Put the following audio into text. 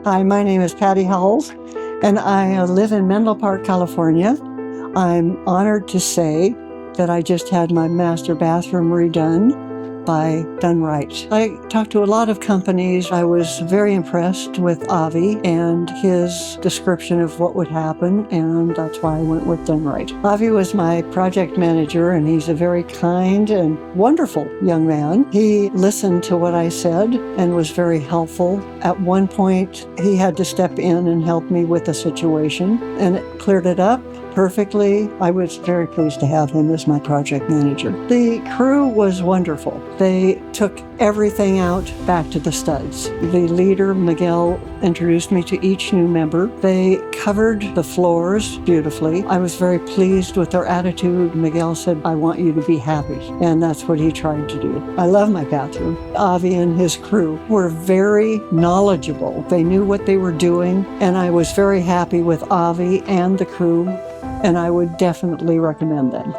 Hi, my name is Patty Howells, and I live in Menlo Park, California. I'm honored to say that I just had my master bathroom redone by Done Right. I talked to a lot of companies. I was very impressed with Avi and his description of what would happen, and that's why I went with Done Right. Avi was my project manager, and he's a very kind and wonderful young man. He listened to what I said and was very helpful. At one point, he had to step in and help me with the situation, and it cleared it up perfectly. I was very pleased to have him as my project manager. The crew was wonderful. They took everything out back to the studs. The leader, Miguel, introduced me to each new member. They covered the floors beautifully. I was very pleased with their attitude. Miguel said, "I want you to be happy," and that's what he tried to do. I love my bathroom. Avi and his crew were very knowledgeable. They knew what they were doing, and I was very happy with Avi and the crew, and I would definitely recommend them.